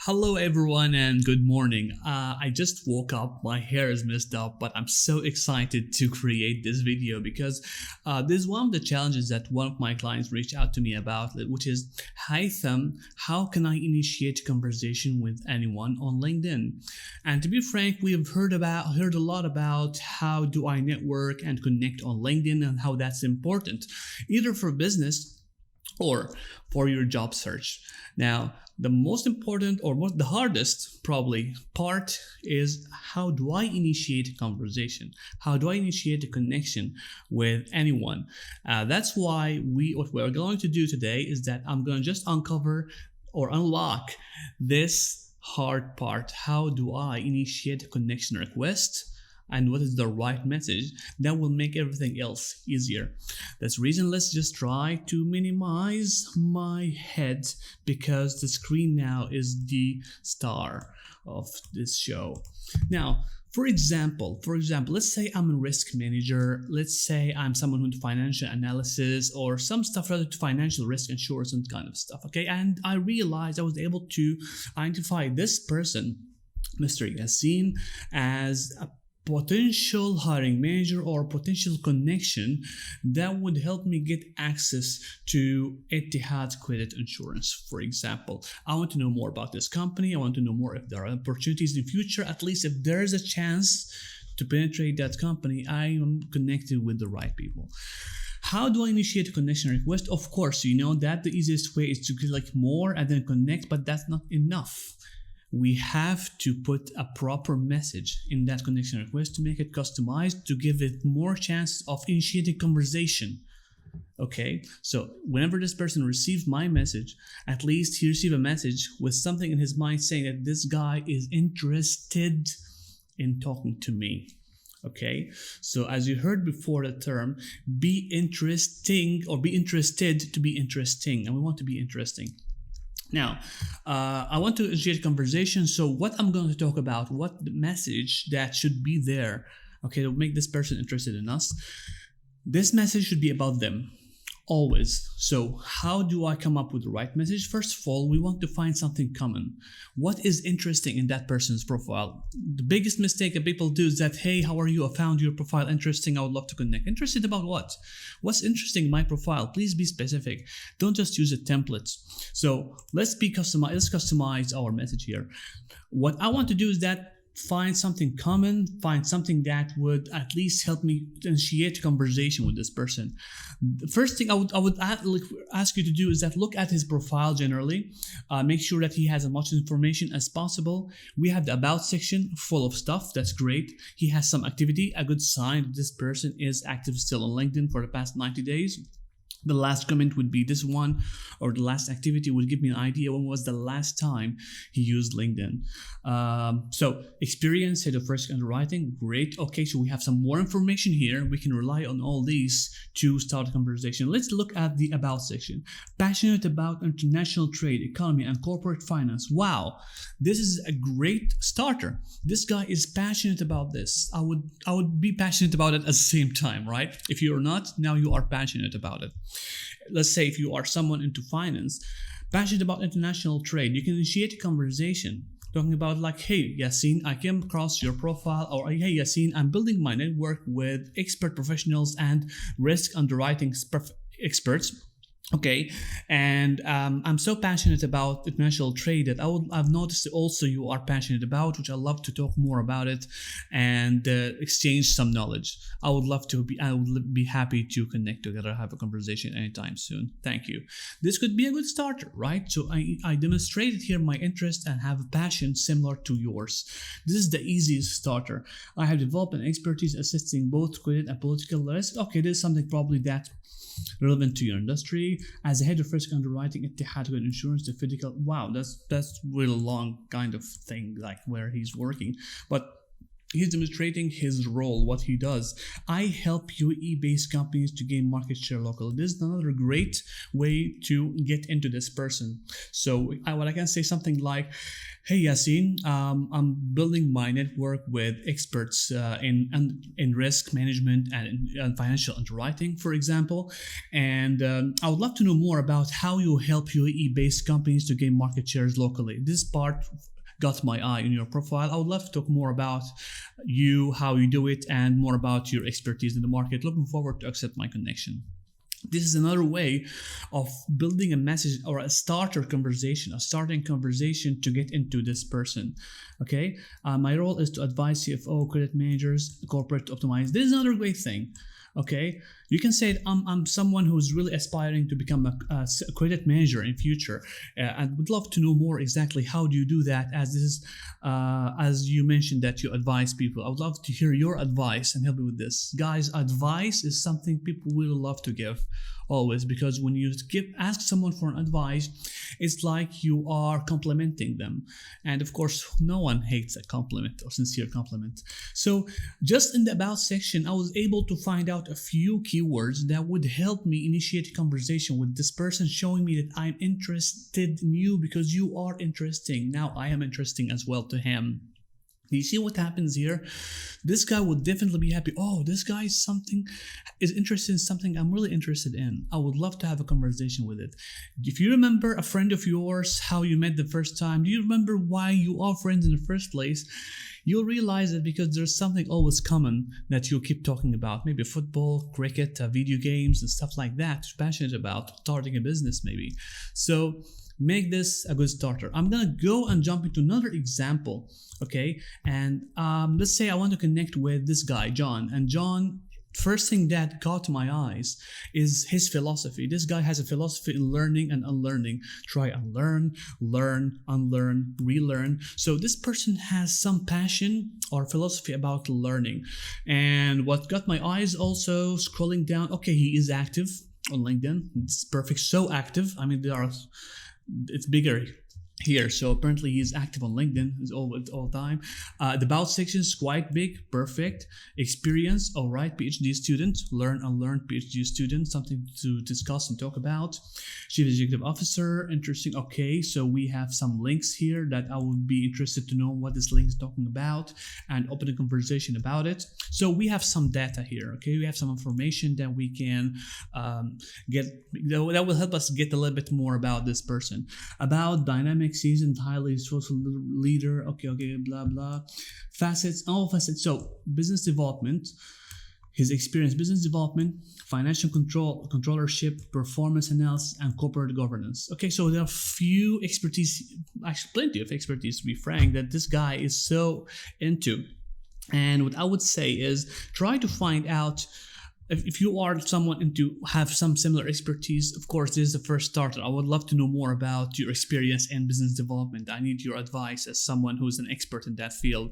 Hello everyone and good morning. I just woke up, my hair is messed up, but I'm so excited to create this video because this is one of the challenges that one of my clients reached out to me about, which is, 𝙧𝙗, how can I initiate a conversation with anyone on LinkedIn? And to be frank, we have heard a lot about how do I network and connect on LinkedIn and how that's important, either for business or for your job search. Now, the most important or the hardest probably part is, how do I initiate a conversation? How do I initiate a connection with anyone? That's why what we're going to do today is that I'm going to just uncover or unlock this hard part. How do I initiate a connection request? And what is the right message that will make everything else easier. That's the reason. Let's just try to minimize my head because the screen now is the star of this show. Now, for example, let's say I'm a risk manager. Let's say I'm someone who does financial analysis or some stuff related to financial risk insurance and kind of stuff. Okay, and I realized I was able to identify this person, Mr. Yassine, as a potential hiring manager or potential connection that would help me get access to Etihad Credit Insurance, for example. I want to know more about this company. I want to know more if there are opportunities in the future. At least if there is a chance to penetrate that company, I am connected with the right people. How do I initiate a connection request? Of course, you know that the easiest way is to click more and then connect, but that's not enough. We have to put a proper message in that connection request to make it customized, to give it more chances of initiating conversation. Okay, so whenever this person receives my message, at least he receives a message with something in his mind saying that this guy is interested in talking to me. Okay, so as you heard before, the term be interesting or be interested to be interesting, and we want to be interesting. Now, I want to initiate a conversation. So what I'm going to talk about, what the message that should be there, okay, to make this person interested in us. This message should be about them, always. So how do I come up with the right message? First of all, we want to find something common. What is interesting in that person's profile? The biggest mistake that people do is that, hey, how are you? I found your profile interesting. I would love to connect. Interested about what? What's interesting in my profile? Please be specific. Don't just use a template. So let's customize our message here. What I want to do is that find something common, find something that would at least help me initiate a conversation with this person. The first thing I would ask you to do is that look at his profile generally. Make sure that he has as much information as possible. We have the about section full of stuff. That's great. He has some activity, a good sign that this person is active still on LinkedIn for the past 90 days. The last comment would be this one, or the last activity would give me an idea when was the last time he used LinkedIn. So experience, head of risk underwriting, great. Okay, so we have some more information here. We can rely on all these to start a conversation. Let's look at the about section. Passionate about international trade, economy, and corporate finance. Wow, this is a great starter. This guy is passionate about this. I would be passionate about it at the same time, right? If you're not, now you are passionate about it. Let's say if you are someone into finance, passionate about international trade, you can initiate a conversation talking about like, hey, Yassine, I came across your profile, or hey, Yassine, I'm building my network with expert professionals and risk underwriting experts. Okay, and I'm so passionate about international trade that I've noticed also you are passionate about, which I love to talk more about it and exchange some knowledge. I would be happy to connect together, have a conversation anytime soon. Thank you. This could be a good starter, right? So I demonstrated here my interest and have a passion similar to yours. This is the easiest starter. I have developed an expertise assisting both credit and political risk. Okay, this is something probably that relevant to your industry. As a head of risk underwriting at Etihad Credit Insurance, the physical. Wow, that's really long kind of thing, like where he's working. But He's demonstrating his role, what he does. I help UAE-based companies to gain market share locally. This is another great way to get into this person. So what I can say something like, hey Yassine, I'm building my network with experts in risk management and financial underwriting, for example. And I would love to know more about how you help UAE-based companies to gain market shares locally. This part got my eye in your profile. I would love to talk more about you, how you do it, and more about your expertise in the market. Looking forward to accept my connection. This is another way of building a message or a starting conversation to get into this person. Okay, my role is to advise CFO, credit managers, corporate optimize. This is another great thing. Okay, you can say I'm someone who's really aspiring to become a credit manager in future. I would love to know more exactly how do you do that, as this is as you mentioned that you advise people. I would love to hear your advice and help you with this. Guys, advice is something people will love to give always, because when you ask someone for an advice, it's like you are complimenting them, and of course no one hates a compliment or sincere compliment. So just in the about section, I was able to find out a few keywords that would help me initiate a conversation with this person, showing me that I'm interested in you because you are interesting. Now I am interesting as well to him. Do you see what happens here? This guy would definitely be happy. Oh, this guy is interested in something I'm really interested in. I would love to have a conversation with it. If you remember a friend of yours, how you met the first time, do you remember why you are friends in the first place? You'll realize that because there's something always common that you'll keep talking about. Maybe football, cricket, video games, and stuff like that. You're passionate about starting a business maybe. So make this a good starter. I'm gonna go and jump into another example, okay? And let's say I want to connect with this guy, John. And John, first thing that caught my eyes is his philosophy. This guy has a philosophy in learning and unlearning. Try and learn, unlearn, relearn. So this person has some passion or philosophy about learning. And what got my eyes also, scrolling down, okay, he is active on LinkedIn. It's perfect, so active. I mean, it's bigger here, so apparently he's active on LinkedIn all time. The about section is quite big, perfect. Experience, all right, PhD student, learn, unlearn, PhD student, something to discuss and talk about. Chief Executive Officer, interesting. Okay, so we have some links here that I would be interested to know what this link is talking about and open a conversation about it. So we have some data here, okay? We have some information that we can get, that will help us get a little bit more about this person. About dynamic, seasoned, highly social leader, okay, blah, blah. Facets, all facets. So business development, his experience, business development, financial controllership, performance analysis, and corporate governance. Okay, so there are few expertise, actually plenty of expertise to be frank, that this guy is so into. And what I would say is try to find out if you are someone into have some similar expertise. Of course, this is the first starter. I would love to know more about your experience in business development. I need your advice as someone who's an expert in that field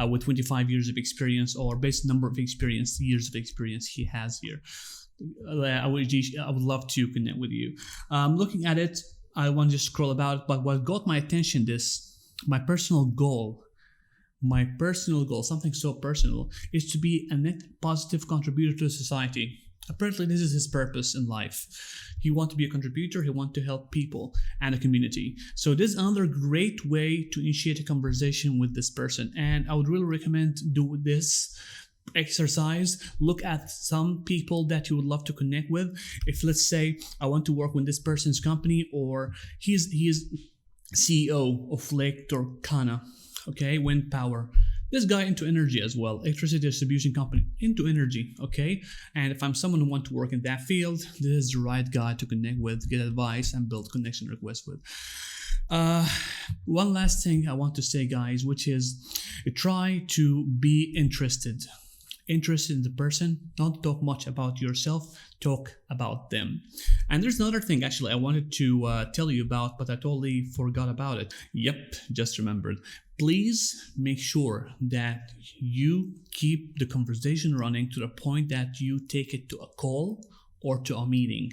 with 25 years of experience, or based number of years of experience he has here. I would love to connect with you. Looking at it, I want to just scroll about it, but what got my attention my personal goal, something so personal, is to be a net positive contributor to society. Apparently, this is his purpose in life. He wants to be a contributor. He wants to help people and a community. So this is another great way to initiate a conversation with this person. And I would really recommend do this exercise. Look at some people that you would love to connect with. If, let's say, I want to work with this person's company, or he is CEO of Lake Turkana, okay, wind power. This guy into energy as well, electricity distribution company, into energy, okay? And if I'm someone who wants to work in that field, this is the right guy to connect with, get advice, and build connection requests with. One last thing I want to say, guys, which is try to be interested in the person. Don't talk much about yourself, talk about them. And there's another thing actually I wanted to tell you about, but I totally forgot about it. Yep, just remembered. Please make sure that you keep the conversation running to the point that you take it to a call or to a meeting.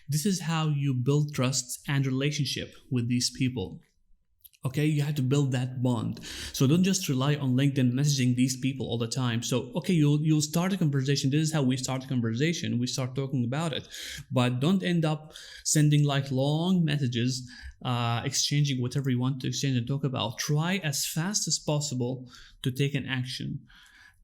This is how you build trust and relationship with these people. Okay, you have to build that bond. So don't just rely on LinkedIn messaging these people all the time. So okay, you'll start a conversation. This is how we start a conversation. We start talking about it, but don't end up sending like long messages, exchanging whatever you want to exchange and talk about. Try as fast as possible to take an action.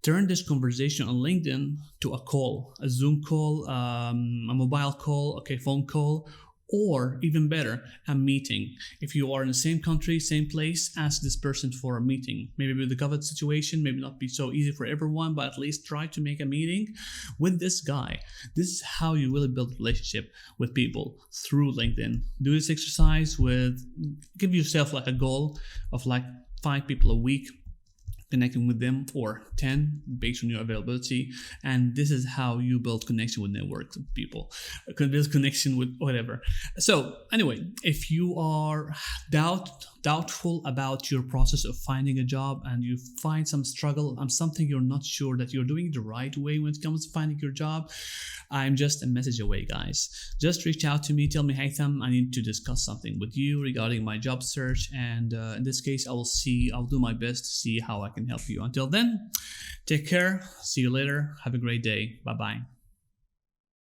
Turn this conversation on LinkedIn to a call, a Zoom call, a mobile call, okay, phone call, or even better, a meeting. If you are in the same country, same place, ask this person for a meeting. Maybe with the COVID situation, maybe not be so easy for everyone, but at least try to make a meeting with this guy. This is how you really build a relationship with people, through LinkedIn. Do this exercise give yourself like a goal of like 5 people a week, connecting with them, or 10 based on your availability. And this is how you build connection with networks of people, build connection with whatever. So anyway, if you are doubtful about your process of finding a job and you find some struggle on something, you're not sure that you're doing it the right way when it comes to finding your job, I'm just a message away, guys. Just reach out to me, tell me, Haytham, I need to discuss something with you regarding my job search, and in this case I'll do my best to see how I can help you. Until then, take care, see you later, have a great day, bye bye.